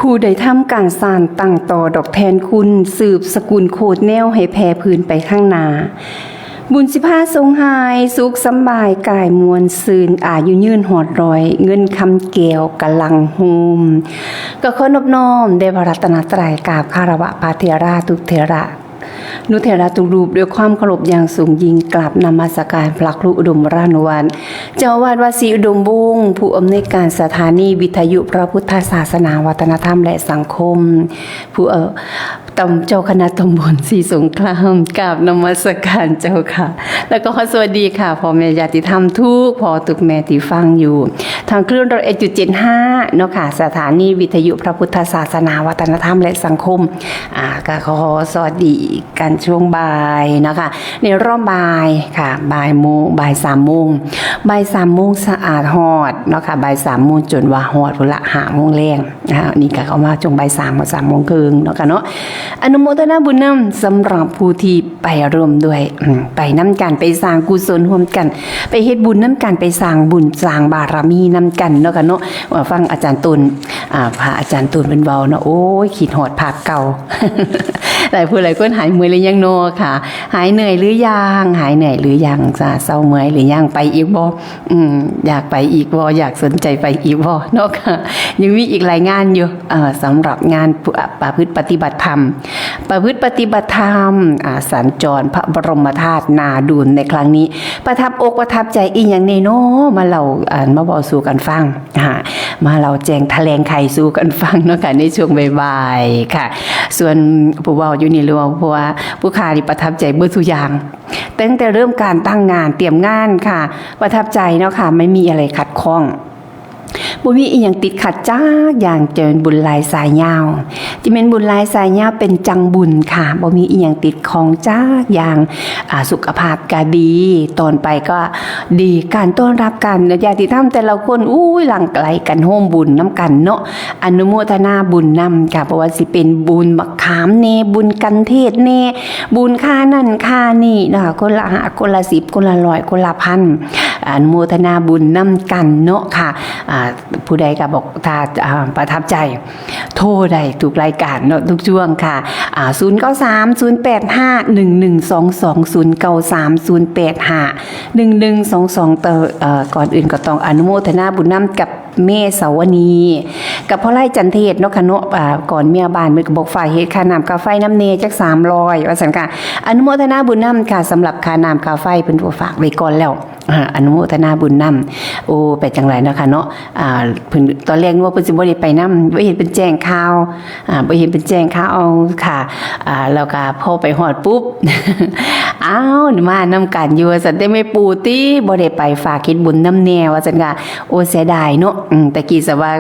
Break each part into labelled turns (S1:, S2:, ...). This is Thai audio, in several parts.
S1: ผู้ใดทำการสานตั้งต่อดอกแทนคุณสืบสกุลโคดแนวให้แผ่พื้นไปข้างหน้าบุญสิพาทรงหายสุขสำบายกายมวลซืนอายุยืนหอดรอยเงินคำแก้วกำลังโฮมก็ขอนอบน้อมเดวรัตนตรัยกราบคารวะพระเถระทุกเถระนุเถระทุกรูปด้วยความเคารพอย่างสูงยิ่งกราบนมัสการพระครูอุดมรานุวรรณเจ้าอาวาสวัดศรีอุดมวงศ์ผู้อำนวยการสถานีวิทยุพระพุทธศาสนาวัฒนธรรมและสังคมผู้เจ้าคณะตำบลศรีสงครามกราบนมัสการเจ้าค่ะแล้วก็สวัสดีค่ะพ่อแม่ญาติธรรมทุกพ่อทุกแม่ที่ฟังอยู่ทางคลื่น101.75เนาะค่ะสถานีวิทยุพระพุทธศาสนาวัฒนธรรมและสังคมก็ขอสวัสดีกันช่วงบ่ายนะคะในรอบบ่ายค่ะบ่าย3 โมงบ่าย3 โมงสะอาดฮอดเนาะค่ะบ่าย3 โมงจนว่าฮอดพุ่นละ5 โมงแรงนะคะนี่ก็เข้ามาช่วงบ่าย3 กับ3 โมงครึ่งเนาะค่ะเนาะอนุโมทนาบุญนำสำหรับผู้ที่ไปร่วมด้วยไปนำกันไปสร้างกุศลร่วมกันไปเฮ็ดบุญนำกันไปสร้างบุญสร้างบารมีนำกันเนาะค่ะเนาะว่าฟังอาจารย์ตุลพระอาจารย์ตุลเป็นเบาเนาะโอ้ยขีดหอดภาพเก่า หลายผู้หลายคนหายเมื่อยหรือยังเนาะค่ะหายเหนื่อยหรือยังหายเหนื่อยหรือยังเศร้าเมื่อยหรือยังไปอีกบ่อยากไปอีกบ่อยากสนใจไปอีกบ่เนาะค่ะยังมีอีกหลายงานอยู่สำหรับงานประพฤติปฏิบัติธรรมสัญจรพระบรมธาตุนาดูลในครั้งนี้ประทับอกประทับใจอีหยังในเนาะมาเรามาบอกสู่กันฟังมาเราแจงแถลงไขสู่กันฟังเนาะค่ะในช่วงบ่ายๆค่ะส่วนผู้เว้าอยู่นี่หรือว่าเพราะว่าผู้ค้านี่ประทับใจเบิดทุกอย่างตั้งแต่เริ่มการตั้งงานเตรียมงานค่ะประทับใจเนาะค่ะไม่มีอะไรขัดข้องบ่มีอีหยังติดขัดจ้าอย่างเจริญบุญหลายสายยาวที่เป็นบุญหลายสายยาวเป็นจังบุญค่ะบ่มีอีหยังติดของจ้าอย่างสุขภาพก็ดีตอนไปก็ดีการต้อนรับกันญาติธรรมแต่ละคนหลังไกลกันโฮมบุญน้ำกันเนาะอนุโมทนาบุญนำค่ะเพราะว่าสิเป็นบุญบักขามเนบุญกันเทศเนบุญค่านั่นค่านี่นะคะคนละ5คนละ10คนละ100คนละพันอนุโมทนาบุญนำกันเนาะค่ะผู้ใดก็บอกถ้าประทับใจโทรได้ทุกรายการเนาะทุกช่วงค่ะ0930851122 ก่อนอื่นก็ต้องอนุโมทนาบุญนำกับเมษาวณีกับพ่อไร่จันเทศเนาะค่ะเนาะก่อนเมียบ้านมือก็บอกฝ่ายเฮ็ดค่าน้ำค่าไฟน้ำเนจัก300ว่าซั่นค่ะอนุโมทนาบุญนำค่ะสำหรับค่าน้ำค่าไฟเพิ่นบ่ฝากไว้ก่อนแล้วอนุโมทนาบุญนำโอ้ไปจังไรเนาะค่ะเนาะเพิ่นตอนแรกว่าเพิ่นสิบ่ได้ไปนำบ่เห็นเป็นแจ้งข่าวบ่เห็นเป็นแจ้งข่าวเอาค่ะแล้วก็พอไปฮอดปุ๊บ อ้าวมานำกันอยู่ว่าซั่นได้ไม่ปูติบ่ได้ไปฝากเฮ็ดบุญนำแน่ว่าซั่นค่ะโอ้เสียดายเนาะตะกี้ซะว่า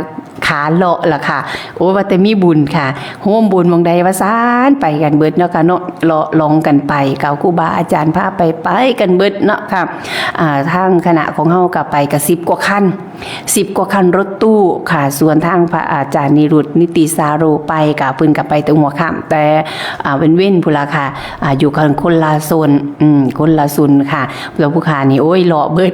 S1: ขาเลาะล่ะค่ะโอ้ว่าแต่มีบุญค่ะโฮมบุญหม่องใดว่าซ่านไปกันเบิดเนาะค่ะเนาะเลาะลองกันไปกับครูบาอาจารย์พาไปกันเบิดเนาะค่ะทางคณะของเฮาก็ไปก็10 กว่าคันรถตู้ค่ะส่วนทางพระอาจารย์นิรุตนิติสาโรไปก็เพิ่นก็ไปถึงหัวค่ำแต่เว้นพุ่นล่ะค่ะอยู่กันคนละโซนคนละซุนค่ะแล้วผู้ค้านี่โอ้ยเลาะเบิด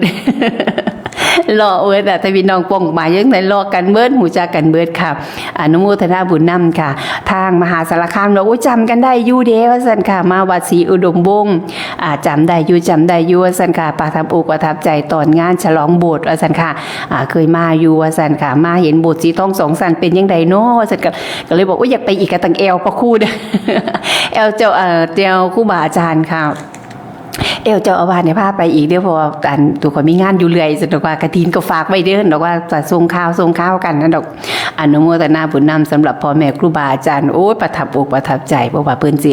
S1: รอเอิ้นถ้าพี่น้องป้องมายังไงรอกันเบิดหูจักกันเบิดค่ะอนุโมทนาบุญนำค่ะทางมหาสารคามเราจำกันได้อยู่เด้ว่าซั่นค่ะมาวัดศรีอุดมวงศ์จำได้อยู่ว่าซั่นค่ะประทับอกประทับใจตอนงานฉลองโบสถ์ว่าซั่นค่ะเคยมาอยู่ว่าซั่นค่ะมาเห็นโบสถ์สีทอง2 สันเป็นจังไดเนาะว่าซั่นก็เลยบอกว่าอยากไปอีกกะตังแอลพระครูเด้อ แอลเจ้าครูบาอาจารย์ค่ะเจ้าอาวาสเนี่ยพาไปอีกเด้อเพราะว่าตัวคนมีงานอยู่เรื่อยสุดว่ากฐินก็ฝากไว้เด้อดอกว่าจะส่งข้าวกันนั่นดอกอนุโมทนาบุญนำสำหรับพ่อแม่ครูบาอาจารย์โอ้ยประทับอกประทับใจเพราะว่าเพิ่นสิ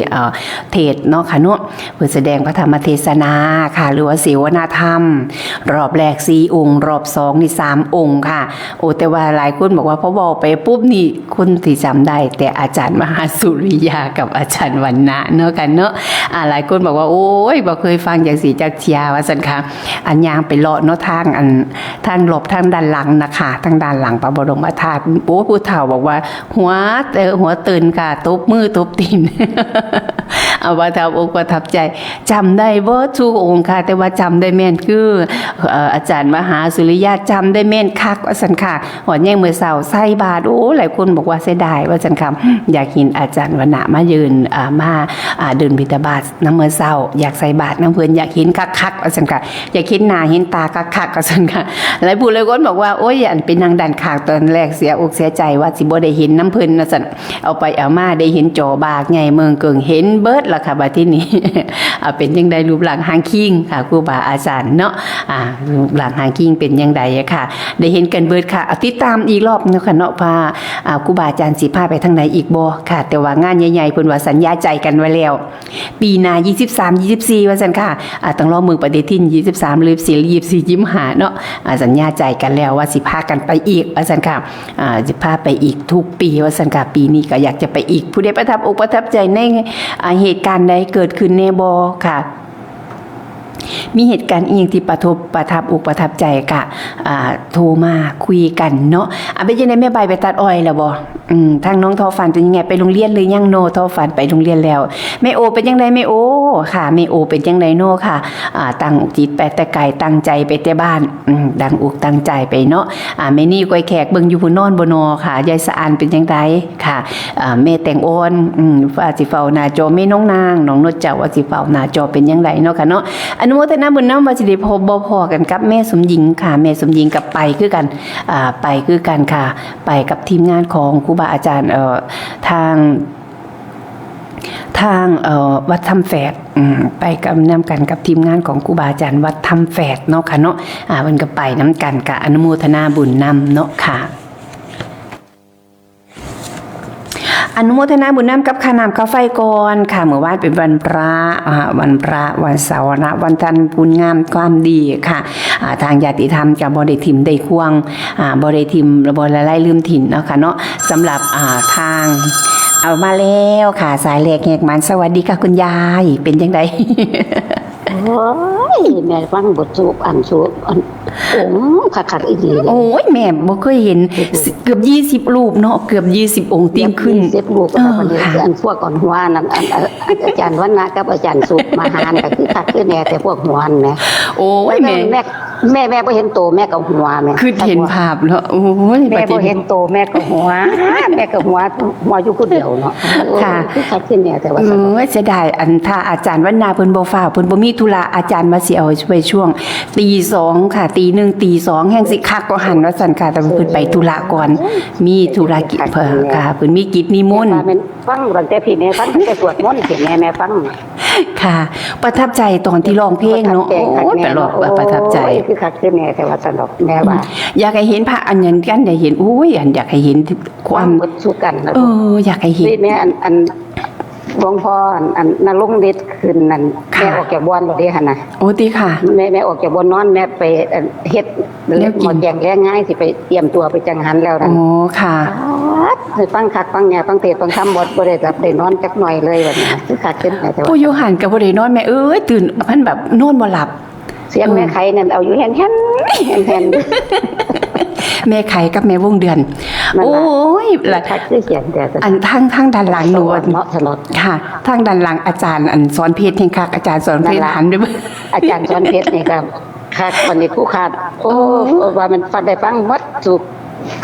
S1: เทศเนาะค่ะเนาะเพิ่นแสดงพระธรรมเทศนาค่ะหรือว่าเสวนาธรรมรอบแรก4 องค์รอบ2นี่3 องค์ค่ะโอ้แต่ว่าหลายคนบอกว่าพอบอกไปปุ๊บนี่คนที่จำได้แต่อาจารย์มหาสุริยากับอาจารย์วรรณะเนาะกันเนาะหลายคนบอกว่าโอ้ยบ่เคยฟังอย่างสีจักเทียว่าซั่นค่ะอันยางไปเลาะเนาะทางหลบทางด้านหลังนะคะทางด้านหลังพระบรมธาตุโอ้ผู้เฒ่าบอกว่าหัวตื่นค่ะตบมือตบตีน เอาประทับอกประทับใจจำได้บ่ทุกองค์ค่ะแต่ว่าจำได้แม่นคืออาจารย์มหาสุริยะจำได้แม่นคักว่าซั่นค่ะหอดแย่งมื้อเช้าใส่บาตรโอ้หลายคนบอกว่าเสียดายว่าซั่นค่ะอยากเห็นอาจารย์วรรณะมายืนมาเดินบิณฑบาตนำมื้อเช้าอยากใส่บาตรนำเพิ่นอยากเห็นคักๆว่าซั่นค่ะอยากเห็นหน้าเห็นตาคักๆว่าซั่นค่ะหลายผู้หลายคนบอกว่าโอ้ยอันเป็นนางดันขากตอนแรกเสียอกเสียใจว่าสิบ่ได้เห็นน้ำเพิ่นว่าซั่นเอาไปเอามาได้เห็นจอบากใหญ่เมืองเกิงเห็นเบิดล่ะค่ะบัดทีนี้ เป็นจังไดรูปร่างหางคิงค่ะครูบาอาจารย์เนาะรูปร่างหางคิงเป็นจังไดอะค่ะได้เห็นกันเบิดค่ะติดตามอีกรอบเนาะค่ะเนาะว่าครูบาอาจารย์สิพาไปทางไหนอีกบ่ค่ะแต่ว่างานใหญ่ๆเพิ่นว่าสัญญาใจกันไว้แล้วปีหน้า23 24ว่าซั่นค่ะต้องรอเมืองปฏิทิน23หรือ24 25เนาะสัญญาใจกันแล้วว่าสิพากันไปอีกว่าซั่นค่ะสิพาไปอีกทุกปีว่าซั่นค่ะปีนี้ก็อยากจะไปอีกผู้ใดประทับอกประทับใจในเหตุการณ์ใดเกิดขึ้นแน่บ่ค่ะมีเหตุการณ์อีกที่ประทับอกประทับใจกะโทรมาคุยกันเนาะเป็นยังไงแม่ใบไปตัดอ้อยแล้วบ่ทางน้องทอฝันเป็นยังไงไปโรงเรียนหรือยังโนทอฝันไปโรงเรียนแล้วแม่โอเป็นยังไงแม่โอค่ะแม่โอเป็นยังไงโนค่ะตั้งจิตไปแต่ไกลตั้งใจไปแต่บ้านดังอกตั้งใจไปเนาะแม่นี่ก้อยแขกเบิ่งอยู่ผู้นอนบ่นอค่ะยายสะอานเป็นยังไงค่ะแม่แตงโอนว่าสิเฝ้าหน้าจอแม่น้องนางน้องนดเจ้าว่าสิเฝ้าหน้าจอเป็นยังไงเนาะค่ะเนาะอนุโมทนาบุญนำว่าสิได้พบบ่พอกันกับแม่สมหญิงค่ะแม่สมหญิงกับไปคือกันไปคือกันค่ะไปกับทีมงานของครูบาอาจารย์ทางวัดถ้ำแฝดไปกับนำกันกับทีมงานของครูบาอาจารย์วัดถ้ำแฝดเนาะค่ะเนาะเพิ่นก็ไปนำกันกับอนุโมทนาบุญนำเนาะค่ะอนุโมทนาบุญน้ำกับค่าน้ำค่าไฟก่อนค่ะเมื่อวานเป็นวันพระวันเสาร์นะวันจันทร์บุญงามความดีค่ะทางญาติธรรมจะบ่ได้ทิมได้ควงบ่ได้ทิมบ่ละลายลืมถิ่นเนาะค่ะเนาะสำหรับทางเอามาแล้วค่ะสายแหลกแหกมันสวัสดีค่ะคุณยายเป็นจังได
S2: โอ้ยแม่ฟังบทสูบสูบขัดอีกทีเลย
S1: โอ้ยแม่บ่เคยเห็นเกือบ20รูปเนาะเกือบ20องค์เตียงขึ้น
S2: 20รูปวันนี้อันพวกก่อนหัวนั่นอาจารย์วรรณะกับอาจารย์สุมาหารก็คือขัดคือแน่แต่พวกหัวนั่นแหม
S1: โอ้ยแม่
S2: บ่เห็นโตแม่ก็หัวแม่
S1: คือเห็นภาพเนาะโอ้ย
S2: แม่บ่เห็นโตแม่ก็หัวแม่ก็หัวอยู่คนเดียวเนาะค่ะคือขัดคือแน่แต่ว่า
S1: โอ้ยเสียดายอันถ้าอาจารย์วรรณะเพิ่นบ่ฟ้าวเพิ่นบ่มีธุระอาจารย์มาสิเอาไว้ช่วงตี2ค่ะตี1ตี2แห่งสิคักก็หันว่าซั่นค่ะแต่เพิ่นไปธุระก่อนมีธุรกิจเพิ่นค่ะเพิ่นมีกิจนิมนต์
S2: ฟังตั้งแต่พี่แม่ฟังตั้งแต่สวดมนต์สิแม่ฟัง
S1: ค่ะประทับใจตอนที่ร้องเพลงเนาะโอ้ยประทับใจ
S2: คือคักคือแม่แต่ว่าสนุกแม่ว่า
S1: อยากให้เห็นพระอันนั้นกันอยากเห็นโอ้ยอยากให้เห็นความ
S2: สู้กัน
S1: อยากให้เห็น
S2: แม่อันหลวงพ่ออันนรงฤทธิ์ขึ้นนั่นแม่ออกจากบ่อนบ่ได้หั่นน่ะ
S1: โอ้ติค่ะ
S2: แม่ออกจากบ่อนนอนแม่ไปเฮ็ดหมดแกงแรงง่ายสิไปเตรียมตัวไปจังหันแล้วนั่น
S1: อ๋อค่ะ
S2: ให้ฟังคักฟังแง่ฟังเทศฟังธรรมบ่ได้แบบได้นอนจักหน่อยเลยแบบนี้คือคักขึ้นแต่ว่า
S1: ผู้อยู่หันก็บ่ได้นอนแม่เอ้ยตื่นเพิ่นแบบนอนบ่หลับ
S2: เสียงแม่ไข่นั่นเอาอยู่แฮน
S1: แม่ไข่กับแม่วงเดือนโอ้ย
S2: ละคักคือเสียงแต่
S1: อันทางด้านหลังหนู
S2: เนาะถนน
S1: ค่ะทางด้านหลังอาจารย์อันสอนเพชรแห่งคักอาจารย์สอนเพชรหันด้วย
S2: อาจารย์สอนเพชรนี่ก็คักวันนี้ผู้ขาดโอ้ว่ามันฟังได้ฟังวัดสุ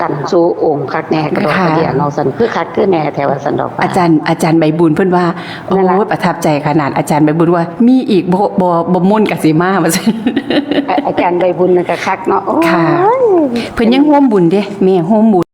S2: กันสู่องค์คักแน่กระโดดกระเดียเนาะสันคือคักคือแน่แถวสันดอก
S1: อาจารย์ใบบุญเพิ่นว่าโอ้ประทับใจขนาดอาจารย์ใบบุญว่ามีอีกบ่มุ่นกสิมาว่าซั่น
S2: อาจารย์ใบบุญก็คักเนาะ
S1: ค่ะเพิ่นยังร่วมบุญเด้แม่ร่วมบุญ